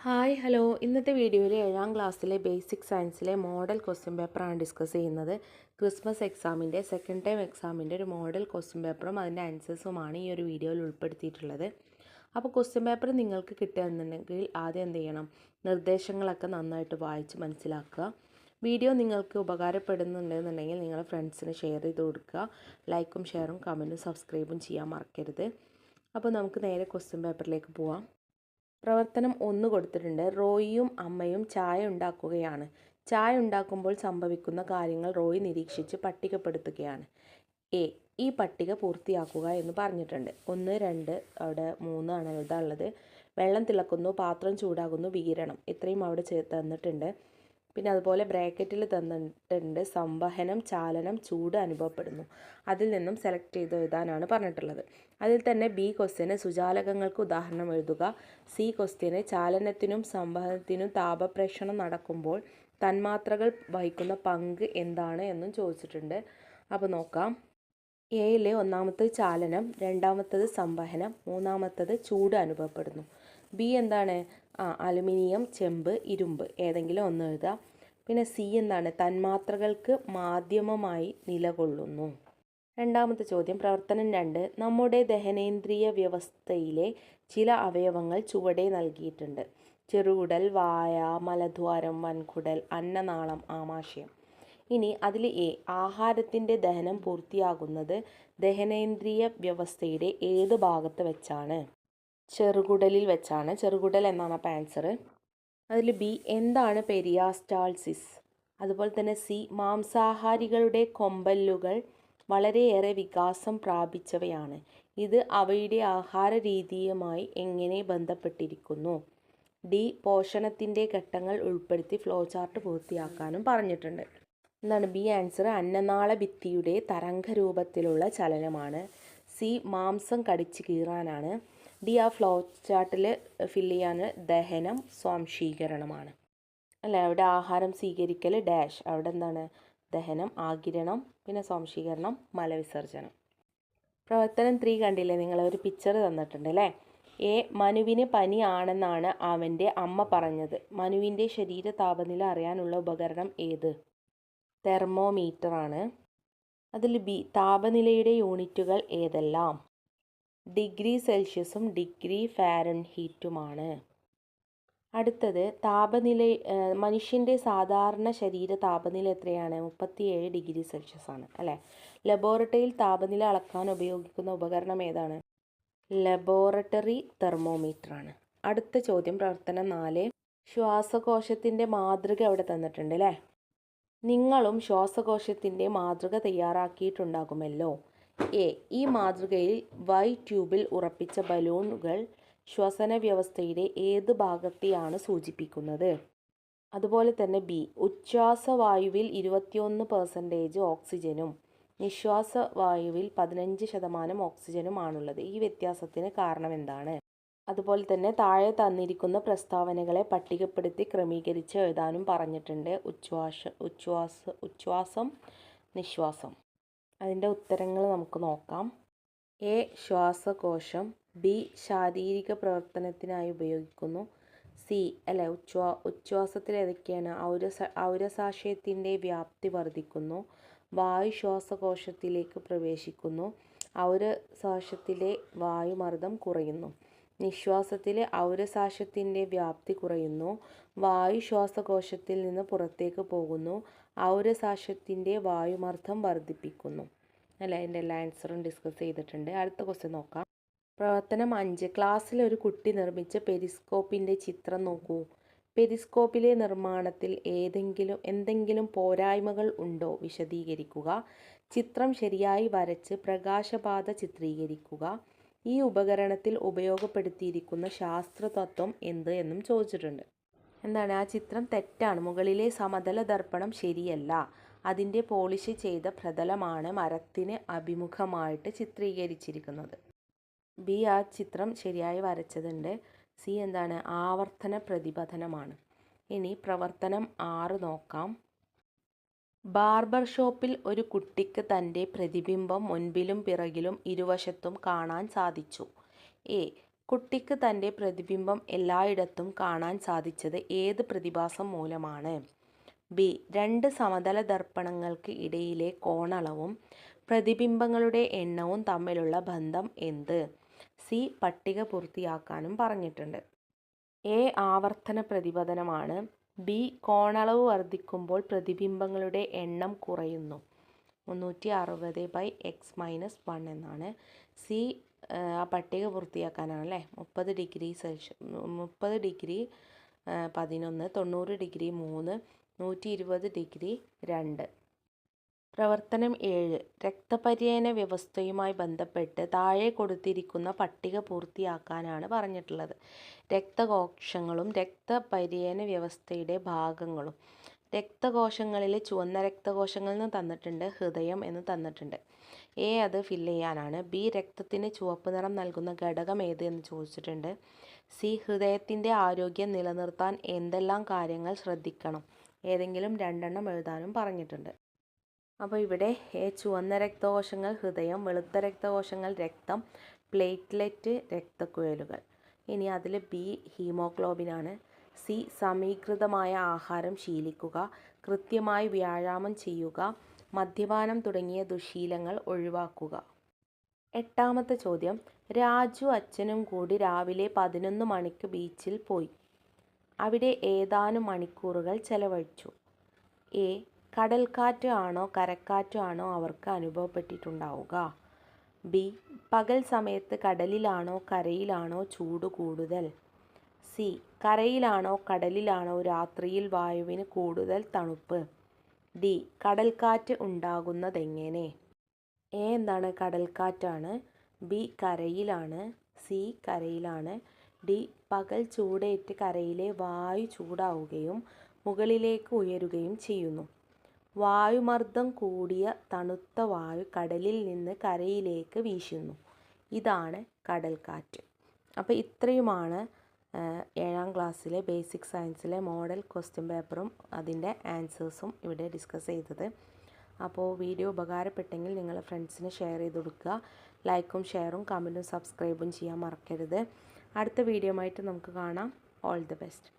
Hello. ഇന്നത്തെ വീഡിയോയിൽ 7ാം ക്ലാസ്സിലെ ബേസിക് സയൻസിലെ മോഡൽ ക്വസ്റ്റ്യൻ പേപ്പറാണ് ഡിസ്കസ് ചെയ്യുന്നത്. ക്രിസ്മസ് എക്സാമിൻ്റെ സെക്കൻഡ് ടൈം എക്സാമിൻ്റെ ഒരു മോഡൽ ക്വസ്റ്റ്യൻ പേപ്പറും അതിൻ്റെ ആൻസേഴ്സുമാണ് ഈ ഒരു വീഡിയോയിൽ ഉൾപ്പെടുത്തിയിട്ടുള്ളത്. അപ്പോൾ ക്വസ്റ്റ്യൻ പേപ്പർ നിങ്ങൾക്ക് കിട്ടുകയെന്നുണ്ടെങ്കിൽ ആദ്യം എന്ത് ചെയ്യണം, നിർദ്ദേശങ്ങളൊക്കെ നന്നായിട്ട് വായിച്ച് മനസ്സിലാക്കുക. വീഡിയോ നിങ്ങൾക്ക് ഉപകാരപ്പെടുന്നുണ്ടെന്നുണ്ടെങ്കിൽ നിങ്ങൾ ഫ്രണ്ട്സിന് ഷെയർ ചെയ്ത് കൊടുക്കുക. ലൈക്കും ഷെയറും കമൻറ്റും സബ്സ്ക്രൈബും ചെയ്യാൻ മറക്കരുത്. അപ്പോൾ നമുക്ക് നേരെ ക്വസ്റ്റ്യൻ പേപ്പറിലേക്ക് പോവാം. പ്രവർത്തനം 1 കൊടുത്തിട്ടുണ്ട്. റോയിയും അമ്മയും ചായ ഉണ്ടാക്കുകയാണ്. ചായ ഉണ്ടാക്കുമ്പോൾ സംഭവിക്കുന്ന കാര്യങ്ങൾ റോയി നിരീക്ഷിച്ച് പട്ടികപ്പെടുത്തുകയാണ്. ഈ പട്ടിക പൂർത്തിയാക്കുക എന്ന് പറഞ്ഞിട്ടുണ്ട്. 1, 2, അവിടെ 3 ആണ് എഴുതാനുള്ളത്. വെള്ളം തിളക്കുന്നു, പാത്രം ചൂടാകുന്നു, വികിരണം, ഇത്രയും അവിടെ തന്നിട്ടുണ്ട്. പിന്നെ അതുപോലെ ബ്രാക്കറ്റിൽ തന്നിട്ടുണ്ട് സംവഹനം, ചാലനം, ചൂട് അനുഭവപ്പെടുന്നു. അതിൽ നിന്നും സെലക്ട് ചെയ്ത് എഴുതാനാണ് പറഞ്ഞിട്ടുള്ളത്. അതിൽ തന്നെ ബി ക്വസ്റ്റ്യന് സുജാലകങ്ങൾക്ക് ഉദാഹരണം എഴുതുക. സി ക്വസ്റ്റ്യന് ചാലനത്തിനും സംവഹനത്തിനും താപപ്രേഷണം നടക്കുമ്പോൾ തന്മാത്രകൾ വഹിക്കുന്ന പങ്ക് എന്താണ് എന്നും ചോദിച്ചിട്ടുണ്ട്. അപ്പോൾ നോക്കാം. എയിൽ ഒന്നാമത്തത് ചാലനം, രണ്ടാമത്തത് സംവഹനം, മൂന്നാമത്തത് ചൂട് അനുഭവപ്പെടുന്നു. ബി എന്താണ്? അലുമിനിയം, ചെമ്പ്, ഇരുമ്പ്, ഏതെങ്കിലും ഒന്ന് എഴുതുക. പിന്നെ സി എന്താണ്? തന്മാത്രകൾക്ക് മാധ്യമമായി നിലകൊള്ളുന്നു. രണ്ടാമത്തെ ചോദ്യം, പ്രവർത്തനം 2. നമ്മുടെ ദഹനേന്ദ്രിയ വ്യവസ്ഥയിലെ ചില അവയവങ്ങൾ ചുവടെ നൽകിയിട്ടുണ്ട്. ചെറുകുടൽ, വായ, മലദ്വാരം, വൻകുടൽ, അന്നനാളം, ആമാശയം. ഇനി അതിൽ ആഹാരത്തിൻ്റെ ദഹനം പൂർത്തിയാകുന്നത് ദഹനേന്ദ്രിയ വ്യവസ്ഥയുടെ ഏത് ഭാഗത്ത് വെച്ചാണ്? ചെറുകുടലിൽ വെച്ചാണ്. ചെറുകുടൽ എന്നാണ് അപ്പോൾ ആൻസർ. അതിൽ ബി എന്താണ് പെരിയാസ്റ്റാൾസിസ്? അതുപോലെ തന്നെ സി മാംസാഹാരികളുടെ കൊമ്പല്ലുകൾ വളരെയേറെ വികാസം പ്രാപിച്ചവയാണ്. ഇത് അവയുടെ ആഹാര രീതിയുമായി എങ്ങനെ ബന്ധപ്പെട്ടിരിക്കുന്നു? ഡി പോഷണത്തിൻ്റെ ഘട്ടങ്ങൾ ഉൾപ്പെടുത്തി ഫ്ലോ ചാർട്ട് പൂർത്തിയാക്കാനും പറഞ്ഞിട്ടുണ്ട്. എന്താണ് ബി ആൻസർ? അന്നനാള ഭിത്തിയുടെ തരംഗരൂപത്തിലുള്ള ചലനമാണ്. സി മാംസം കടിച്ചു കീറാനാണ്. ഡി ഫ്ലോ ചാർട്ടിൽ ഫില്ല് ചെയ്യാൻ ദഹനം, സ്വാംശീകരണമാണ് അല്ലേ. അവിടെ ആഹാരം സ്വീകരിക്കൽ ഡാഷ്, അവിടെ എന്താണ്? ദഹനം, ആഗിരണം, പിന്നെ സ്വാംശീകരണം, മലവിസർജനം. പ്രവർത്തനം 3 കണ്ടില്ലേ നിങ്ങൾ? ഒരു പിക്ചർ തന്നിട്ടുണ്ട് അല്ലേ. മനുവിന് പനി ആണെന്നാണ് അവൻ്റെ അമ്മ പറഞ്ഞത്. മനുവിൻ്റെ ശരീര താപനില അറിയാനുള്ള ഉപകരണം ഏത്? തെർമോമീറ്റർ ആണ്. അതിൽ ബി താപനിലയുടെ യൂണിറ്റുകൾ ഏതെല്ലാം? ഡിഗ്രി സെൽഷ്യസും ഡിഗ്രി ഫാരൻഹീറ്റുമാണ്. അടുത്തത് താപനില. മനുഷ്യൻ്റെ സാധാരണ ശരീര താപനില എത്രയാണ്? 37 ഡിഗ്രി സെൽഷ്യസ് ആണ് അല്ലേ. ലബോറട്ടറിയിൽ താപനില അളക്കാൻ ഉപയോഗിക്കുന്ന ഉപകരണം ഏതാണ്? ലബോറട്ടറി തെർമോമീറ്റർ ആണ്. അടുത്ത ചോദ്യം, പ്രവർത്തനം 4. ശ്വാസകോശത്തിൻ്റെ മാതൃക അവിടെ തന്നിട്ടുണ്ട് അല്ലേ. നിങ്ങളും ശ്വാസകോശത്തിൻ്റെ മാതൃക തയ്യാറാക്കിയിട്ടുണ്ടാകുമല്ലോ. ഈ മാതൃകയിൽ ട്യൂബിൽ ഉറപ്പിച്ച ബലൂണുകൾ ശ്വസന വ്യവസ്ഥയുടെ ഏത് ഭാഗത്തെയാണ് സൂചിപ്പിക്കുന്നത്? അതുപോലെ തന്നെ ബി ഉച്ഛ്വാസവായുവിൽ 21% ഓക്സിജനും നിശ്വാസവായുവിൽ 15% ഓക്സിജനുമാണുള്ളത്. ഈ വ്യത്യാസത്തിന് കാരണം എന്താണ്? അതുപോലെ തന്നെ താഴെ തന്നിരിക്കുന്ന പ്രസ്താവനകളെ പട്ടികപ്പെടുത്തി ക്രമീകരിച്ച് എഴുതാനും പറഞ്ഞിട്ടുണ്ട്. ഉച്ഛ്വാസം, നിശ്വാസം. അതിൻ്റെ ഉത്തരങ്ങൾ നമുക്ക് നോക്കാം. ശ്വാസകോശം. ബി ശാരീരിക പ്രവർത്തനത്തിനായി ഉപയോഗിക്കുന്നു. സി അല്ലെ ഉച്ഛ്വാസത്തിൽ ഏതൊക്കെയാണ്? ഔരസാശയത്തിൻ്റെ വ്യാപ്തി വർദ്ധിക്കുന്നു. വായു ശ്വാസകോശത്തിലേക്ക് പ്രവേശിക്കുന്നു. ഔരസാശയത്തിലെ വായുമർദ്ദം കുറയുന്നു. നിശ്വാസത്തിൽ ഔരസാശയത്തിൻ്റെ വ്യാപ്തി കുറയുന്നു. വായു ശ്വാസകോശത്തിൽ നിന്ന് പുറത്തേക്ക് പോകുന്നു. ഔരസാശയത്തിൻ്റെ വായുമർദ്ദം വർദ്ധിപ്പിക്കുന്നു അല്ലേ. അതിൻ്റെ എല്ലാ ആൻസറും ഡിസ്കസ് ചെയ്തിട്ടുണ്ട്. അടുത്ത ക്വസ്റ്റ്യൻ നോക്കാം. പ്രവർത്തനം 5. ക്ലാസ്സിൽ ഒരു കുട്ടി നിർമ്മിച്ച പെരിസ്കോപ്പിൻ്റെ ചിത്രം നോക്കൂ. പെരിസ്കോപ്പിലെ നിർമ്മാണത്തിൽ എന്തെങ്കിലും പോരായ്മകൾ ഉണ്ടോ? വിശദീകരിക്കുക. ചിത്രം ശരിയായി വരച്ച് പ്രകാശപാത ചിത്രീകരിക്കുക. ഈ ഉപകരണത്തിൽ ഉപയോഗപ്പെടുത്തിയിരിക്കുന്ന ശാസ്ത്രതത്വം എന്ത് എന്നും ചോദിച്ചിട്ടുണ്ട്. എന്താണ്? ആ ചിത്രം തെറ്റാണ്. മുകളിലെ സമതല ദർപ്പണം ശരിയല്ല. അതിൻ്റെ പോളിഷ് ചെയ്ത പ്രതലമാണ് മരത്തിന് അഭിമുഖമായിട്ട് ചിത്രീകരിച്ചിരിക്കുന്നത്. ബി ആ ചിത്രം ശരിയായി വരച്ചതുണ്ട്. സി എന്താണ്? ആവർത്തന പ്രതിപതനമാണ്. ഇനി പ്രവർത്തനം 6 നോക്കാം. ബാർബർ ഷോപ്പിൽ ഒരു കുട്ടിക്ക് തൻ്റെ പ്രതിബിംബം മുൻപിലും പിറകിലും ഇരുവശത്തും കാണാൻ സാധിച്ചു. കുട്ടിക്ക് തൻ്റെ പ്രതിബിംബം എല്ലായിടത്തും കാണാൻ സാധിച്ചത് ഏത് പ്രതിഭാസം മൂലമാണ്? ബി. രണ്ട് സമതല ദർപ്പണങ്ങൾക്ക് ഇടയിലെ കോണളവും പ്രതിബിംബങ്ങളുടെ എണ്ണവും തമ്മിലുള്ള ബന്ധം എന്ത്? സി. പട്ടിക പൂർത്തിയാക്കാനും പറഞ്ഞിട്ടുണ്ട്. എ. ആവർത്തന പ്രതിപതനമാണ്. ബി. കോണളവ് വർദ്ധിക്കുമ്പോൾ പ്രതിബിംബങ്ങളുടെ എണ്ണം കുറയുന്നു. 360/x-1 എന്നാണ്. സി. ആ പട്ടിക പൂർത്തിയാക്കാനാണ് അല്ലേ. 30 ഡിഗ്രി 11, 90 ഡിഗ്രി 3, 120 ഡിഗ്രി 2. പ്രവർത്തനം 7. രക്തപര്യന വ്യവസ്ഥയുമായി ബന്ധപ്പെട്ട് താഴെ കൊടുത്തിരിക്കുന്ന പട്ടിക പൂർത്തിയാക്കാനാണ് പറഞ്ഞിട്ടുള്ളത്. രക്തകോശങ്ങളും രക്തപര്യന വ്യവസ്ഥയുടെ ഭാഗങ്ങളും. രക്തകോശങ്ങളിൽ ചുവന്ന രക്തകോശങ്ങൾ എന്ന് തന്നിട്ടുണ്ട്, ഹൃദയം എന്ന് തന്നിട്ടുണ്ട്. എ അത് ഫില്ല് ചെയ്യാനാണ്. ബി. രക്തത്തിന് ചുവപ്പ് നിറം നൽകുന്ന ഘടകം ഏത് എന്ന് ചോദിച്ചിട്ടുണ്ട്. സി. ഹൃദയത്തിൻ്റെ ആരോഗ്യം നിലനിർത്താൻ എന്തെല്ലാം കാര്യങ്ങൾ ശ്രദ്ധിക്കണം? ഏതെങ്കിലും രണ്ടെണ്ണം എഴുതാനും പറഞ്ഞിട്ടുണ്ട്. അപ്പോൾ ഇവിടെ ചുവന്ന രക്തകോശങ്ങൾ ഹൃദയം, വെളുത്ത രക്തകോശങ്ങൾ രക്തം, പ്ലേറ്റ്ലെറ്റ് രക്തക്കുഴലുകൾ. ഇനി അതിൽ ബി ഹീമോഗ്ലോബിനാണ്. സി. സമീകൃതമായ ആഹാരം ശീലിക്കുക, കൃത്യമായി വ്യായാമം ചെയ്യുക, മദ്യപാനം തുടങ്ങിയ ദുശ്ശീലങ്ങൾ ഒഴിവാക്കുക. 8ാമത്തെ ചോദ്യം. രാജു അച്ഛനും കൂടി രാവിലെ 11 മണിക്ക് ബീച്ചിൽ പോയി. അവിടെ ഏതാനും മണിക്കൂറുകൾ ചെലവഴിച്ചു. എ. കടൽക്കാറ്റ് ആണോ കരക്കാറ്റ് ആണോ അവർക്ക് അനുഭവപ്പെട്ടിട്ടുണ്ടാവുക? ബി. പകൽ സമയത്ത് കടലിലാണോ കരയിലാണോ ചൂട് കൂടുതൽ? സി. കരയിലാണോ കടലിലാണോ രാത്രിയിൽ വായുവിന് കൂടുതൽ തണുപ്പ്? ഡി. കടൽക്കാറ്റ് ഉണ്ടാകുന്നതെങ്ങനെ? എ എന്താണ്? കടൽക്കാറ്റാണ്. ബി. കരയിലാണ്. സി. കരയിലാണ്. ഡി. പകൽ ചൂടേറ്റ് കരയിലെ വായു ചൂടാവുകയും മുകളിലേക്ക് ഉയരുകയും ചെയ്യുന്നു. വായുമർദ്ദം കൂടിയ തണുത്ത വായു കടലിൽ നിന്ന് കരയിലേക്ക് വീശുന്നു. ഇതാണ് കടൽക്കാറ്റ്. അപ്പോൾ ഇത്രയുമാണ് 7ാം ക്ലാസ്സിലെ ബേസിക് സയൻസിലെ മോഡൽ ക്വസ്റ്റ്യൻ പേപ്പറും അതിൻ്റെ ആൻസേഴ്സും ഇവിടെ ഡിസ്കസ് ചെയ്തത്. അപ്പോൾ വീഡിയോ ഉപകാരപ്പെട്ടെങ്കിൽ നിങ്ങൾ ഫ്രണ്ട്സിന് ഷെയർ ചെയ്ത് കൊടുക്കുക. ലൈക്കും ഷെയറും കമൻറ്റും സബ്സ്ക്രൈബും ചെയ്യാൻ മറക്കരുത്. അടുത്ത വീഡിയോ ആയിട്ട് നമുക്ക് കാണാം. All the best.